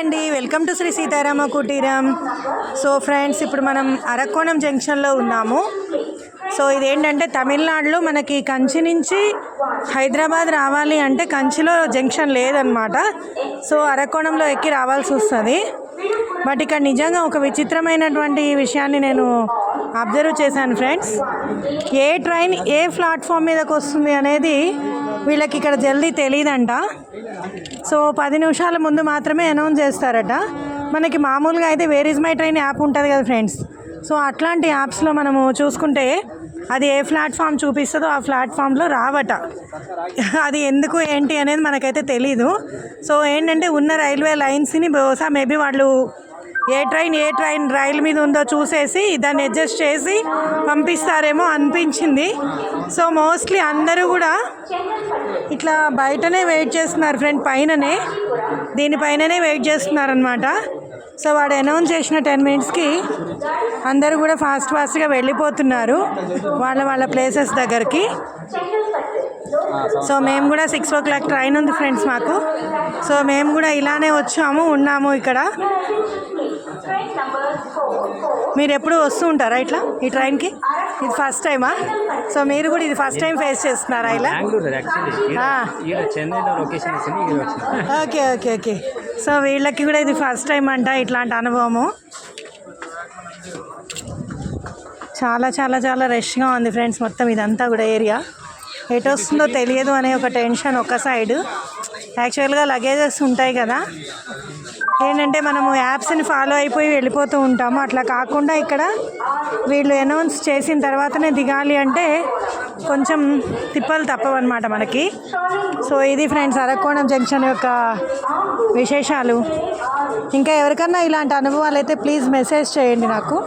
అండి, welcome to Shri Sitarama కుటీరం. So friends, ఇప్పుడు మనం అరక్కోణం జంక్షన్లో ఉన్నాము. సో ఇదేంటంటే తమిళనాడులో మనకి కంచి నుంచి హైదరాబాద్ రావాలి అంటే కంచిలో జంక్షన్ లేదనమాట. సో అరక్కోణంలో ఎక్కి రావాల్సి వస్తుంది. బట్ ఇక్కడ నిజంగా ఒక విచిత్రమైనటువంటి విషయాన్ని నేను అబ్జర్వ్ చేశాను ఫ్రెండ్స్. ఏ ట్రైన్ ఏ ప్లాట్ఫామ్ మీదకి వస్తుంది అనేది వీళ్ళకి ఇక్కడ జల్దీ తెలియదంట. సో 10 నిమిషాల ముందు మాత్రమే అనౌన్స్ చేస్తారట. మనకి మామూలుగా అయితే where is my train app ఉంటుంది కదా ఫ్రెండ్స్. సో అట్లాంటి యాప్స్లో మనము చూసుకుంటే అది ఏ ప్లాట్ఫామ్ చూపిస్తుందో ఆ ప్లాట్ఫామ్లో రావట. అది ఎందుకు ఏంటి అనేది మనకైతే తెలీదు. సో ఏంటంటే ఉన్న రైల్వే లైన్స్ని బహుశా మేబీ వాళ్ళు ఏ ట్రైన్ రైలు మీద ఉందో చూసేసి దాన్ని అడ్జస్ట్ చేసి పంపిస్తారేమో అనిపించింది. సో మోస్ట్లీ అందరూ కూడా ఇట్లా బయటనే వెయిట్ చేస్తున్నారు ఫ్రెండ్, పైననే దీనిపైననే వెయిట్ చేస్తున్నారు అనమాట. సో వాడు అనౌన్స్ చేసిన 10 మినిట్స్కి అందరూ కూడా ఫాస్ట్గా వెళ్ళిపోతున్నారు వాళ్ళ ప్లేసెస్ దగ్గరికి. సో మేము కూడా 6 o'clock ట్రైన్ ఉంది ఫ్రెండ్స్ మాకు. సో మేము కూడా ఇలానే ఉన్నాము ఇక్కడ. మీరు ఎప్పుడు వస్తూ ఉంటారా ఇట్లా ఈ ట్రైన్కి? ఇది ఫస్ట్ టైమా? సో మీరు కూడా ఇది ఫస్ట్ టైం ఫేస్ చేస్తున్నారా ఇలా? Okay okay okay. సో వీళ్ళకి కూడా ఇది ఫస్ట్ టైం అంట ఇట్లాంటి అనుభవము. చాలా చాలా చాలా రష్గా ఉంది ఫ్రెండ్స్. మొత్తం ఇదంతా కూడా ఏరియా ఎటు వస్తుందో తెలియదు అనే ఒక టెన్షన్ ఒక సైడ్. యాక్చువల్గా లగేజెస్ ఉంటాయి కదా, ఏంటంటే మనము యాప్స్ని ఫాలో అయిపోయి వెళ్ళిపోతూ ఉంటాము. అట్లా కాకుండా ఇక్కడ వీళ్ళు అనౌన్స్ చేసిన తర్వాతనే దిగాలి అంటే కొంచెం తిప్పలు తప్పవన్నమాట మనకి. సో ఇది ఫ్రెండ్స్ అరక్కోణం జంక్షన్ యొక్క విశేషాలు. ఇంకా ఎవరికన్నా ఇలాంటి అనుభవాలు అయితే ప్లీజ్ మెసేజ్ చేయండి నాకు.